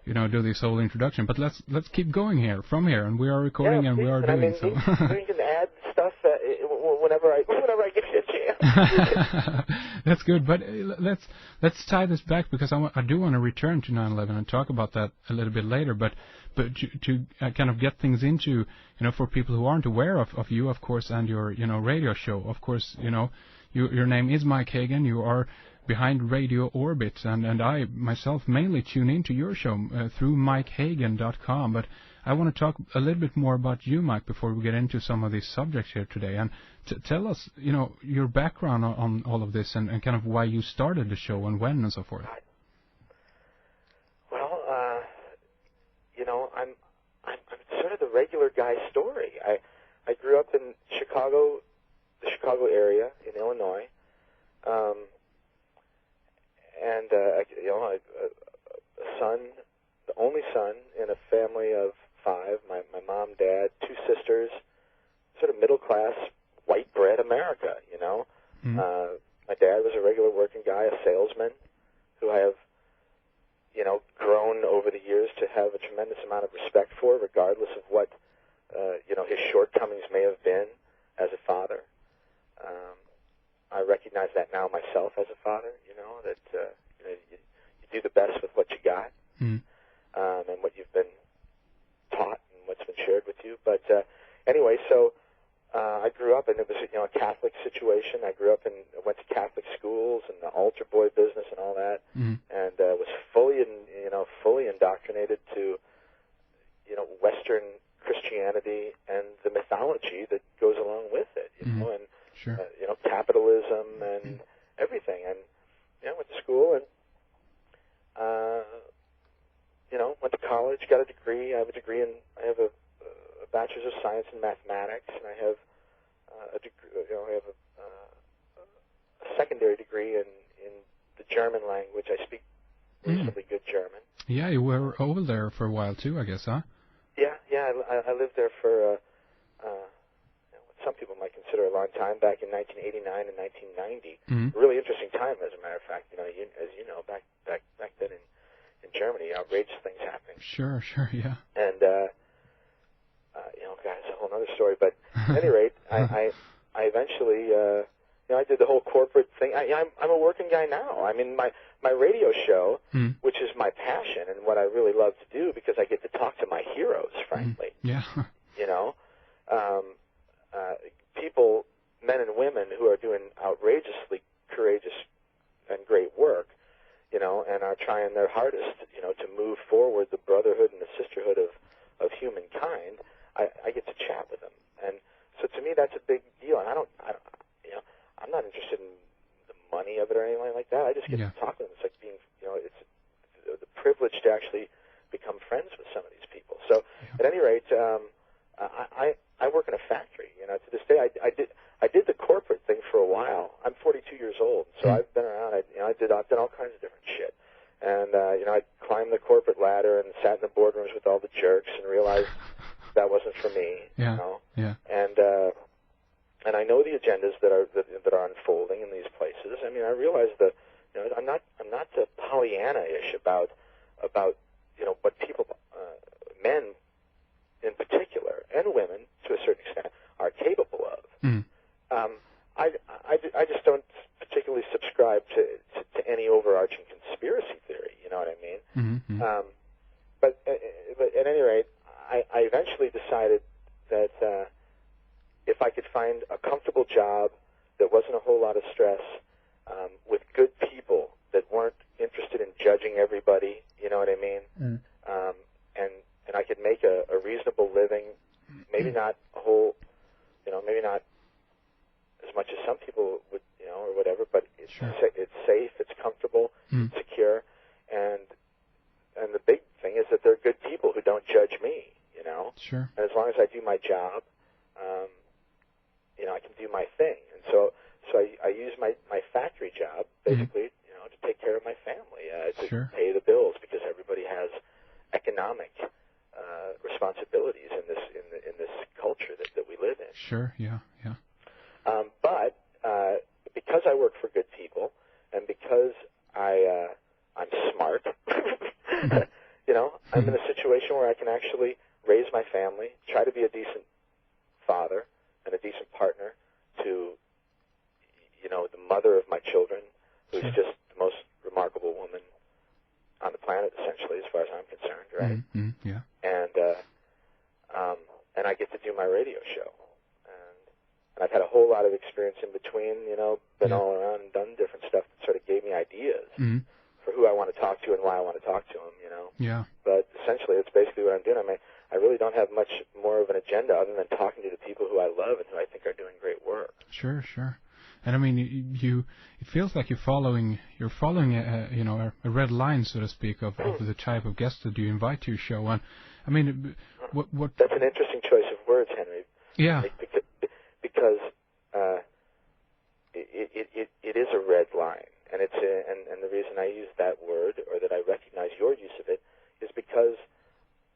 do this whole introduction. But let's keep going from here, and we are recording and we are doing so. You can add stuff whenever I give you a chance. That's good, but let's tie this back, because I do want to return to 9/11 and talk about that a little bit later. But to kind of get things into, for people who aren't aware of you, of course, and your radio show, of course, your name is Mike Hagan. You are behind RadiOrbit, and I myself mainly tune into your show through MikeHagan.com. But I want to talk a little bit more about you, Mike, before we get into some of these subjects here today. And tell us, your background on all of this, and kind of why you started the show and when and so forth. Well, I'm sort of the regular guy story. I grew up in Chicago, the Chicago area in Illinois. And a son, the only son in a family of 5. My mom, dad, 2 sisters, sort of middle class, white bread America. Mm-hmm. My dad was a regular working guy, a salesman, who I have, grown over the years to have a tremendous amount of respect for, regardless of what, his shortcomings may have been as a father. I recognize that now myself as a father, that you do the best with what you got, and what you've been taught and what's been shared with you. But anyway, so I grew up, and it was a Catholic situation. I grew up and went to Catholic schools and the altar boy business and all that, and was fully indoctrinated to Western Christianity and the mythology that goes along with it, and sure. Capitalism and everything, and went to school and went to college, got a degree. I have a bachelor's of science in mathematics, and I have a secondary degree in the German language. I speak reasonably good German. Yeah, you were over there for a while too, I guess, huh? Yeah. I lived there for what some people might consider a long time, back in 1989 and 1990. A really interesting time, as a matter of fact. As you know, back then in Germany, outrageous things happening. Sure, yeah. And God, it's a whole other story. But at any rate, I eventually, I did the whole corporate thing. I'm a working guy now. I mean, my radio show, which is my passion and what I really love to do, because I get to talk to my heroes, frankly. Yeah. People, men and women, who are doing outrageously courageous and great work, and are trying their hardest, to move forward the brotherhood and the sisterhood of humankind. I get to chat with them, and so to me that's a big deal. And I'm not interested in the money of it or anything like that. I just get to talk to them. It's like being, it's the privilege to actually become friends with some of these people. So at any rate, I work in a factory. To this day, I did the corporate thing for a while. I'm 42 years old, so I've been around. I've done all kinds of different shit. And I climbed the corporate ladder and sat in the boardrooms with all the jerks and realized that wasn't for me. And I know the agendas that are unfolding in these places. I mean, I realize that I'm not Pollyanna-ish about what people, men in particular, and women to a certain extent, are capable of. I just don't particularly subscribe to any overarching conspiracy theory. You know what I mean? But at any rate, I eventually decided that if I could find a comfortable job that wasn't a whole lot of stress, with good people that weren't interested in judging everybody, you know what I mean? And I could make a reasonable living, maybe not a whole, maybe not as much as some people would, or whatever, but it's safe, it's comfortable, it's secure, and the big thing is that they're good people who don't judge me, Sure. And as long as I do my job, I can do my thing. And so I use my factory job, basically, to take care of my family, to pay the bills, because everybody has economic responsibilities in this culture that we live in. Sure, yeah. But because I work for good people, and because I'm smart, I'm in a situation where I can actually raise my family, try to be a decent father and a decent partner to, the mother of my children, who's just the most remarkable woman on the planet, essentially, as far as I'm concerned, right? Mm-hmm. Yeah. And I get to do my radio show. And I've had a whole lot of experience in between, been all around and done different stuff that sort of gave me ideas for who I want to talk to and why I want to talk to them, Yeah. But essentially, it's basically what I'm doing. I really don't have much more of an agenda other than talking to the people who I love and who I think are doing great work. Sure. And it feels like you're following a red line, so to speak, of the type of guests that you invite to your show. And what? That's an interesting choice of words, Henry. Yeah. Because it is a red line, and and the reason I use that word, or that I recognize your use of it, is because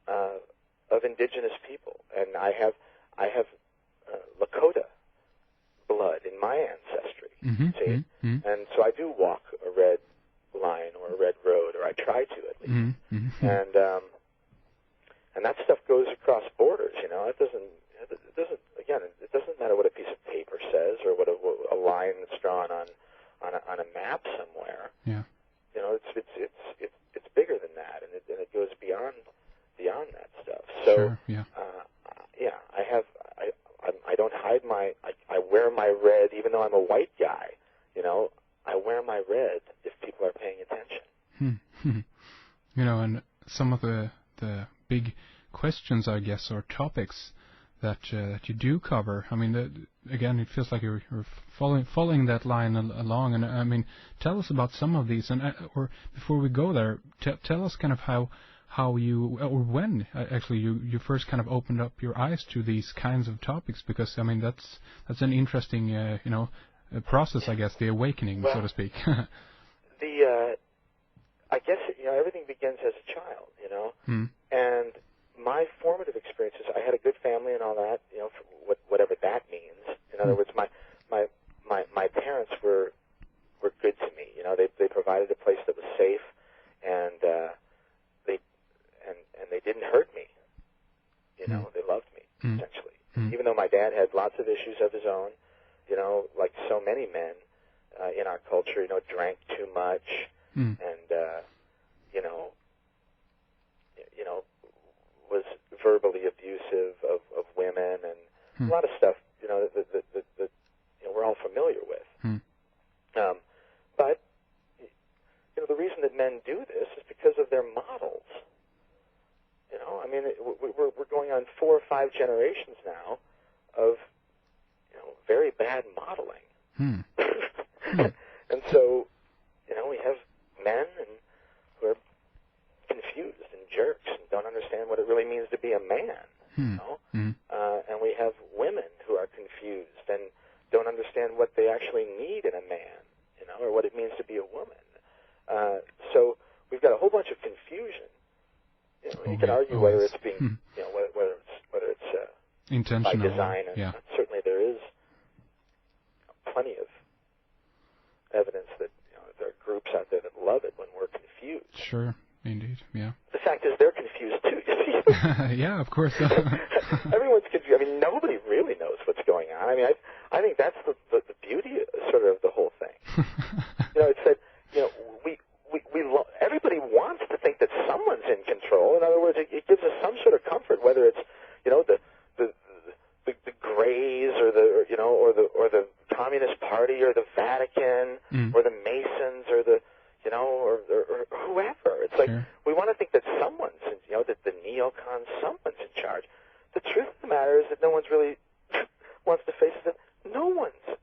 of indigenous people, and I have Lakota blood in my ancestry. See, and so I do walk a red line or a red road, or I try to at least, and that stuff goes across borders. It doesn't matter what a piece of paper says or what a line that's drawn on a map somewhere. Yeah. It's bigger than that, and it goes beyond that stuff. So sure, yeah. I don't hide I wear my red, even though I'm a white guy. I wear my red if people are paying attention. And some of the big questions, I guess, or topics that you do cover. Again, it feels like you're following that line along. And tell us about some of these. And or before we go there, tell us kind of how you, or when actually you first kind of opened up your eyes to these kinds of topics, because that's an interesting process, I guess, the awakening, so to speak. I guess everything begins as a child, and my formative experiences. I had a good family and all that, whatever that means. In other words, my parents were good to me. They provided a place that was safe, and they didn't hurt me. They loved me essentially. Even though my dad had lots of issues of his own, like so many men in our culture, drank too much and was verbally abusive of women and a lot of stuff, that we're all familiar with. But the reason that men do this is because of their models. We're going on 4 or 5 generations now of very bad modeling. And so, we have men who are confused and jerks and don't understand what it really means to be a man. And we have women who are confused and don't understand what they actually need in a man, or what it means to be a woman. So we've got a whole bunch of confusion. You can argue whether it's being, whether it's intentional by design, and certainly there is plenty of evidence that there are groups out there that love it when we're confused. Sure, indeed, yeah. The fact is, they're confused too. You see? Yeah, of course. Everyone's confused. Nobody really knows what's going on. I think that's the beauty, sort of, the whole thing. It's that everybody wants to think that someone's in control. In other words, it gives us some sort of comfort, whether it's the Greys or the Communist Party or the Vatican or the Masons or or whoever. It's like we want to think that someone's that the neocons, someone's in charge. The truth of the matter is that no one's really wants to face it. That no one's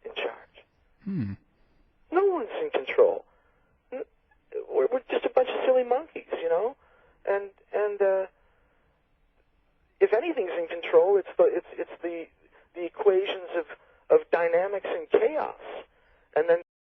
in charge. No one's in control. We're just a bunch of silly monkeys, and if anything's in control, it's the equations of dynamics and chaos, and then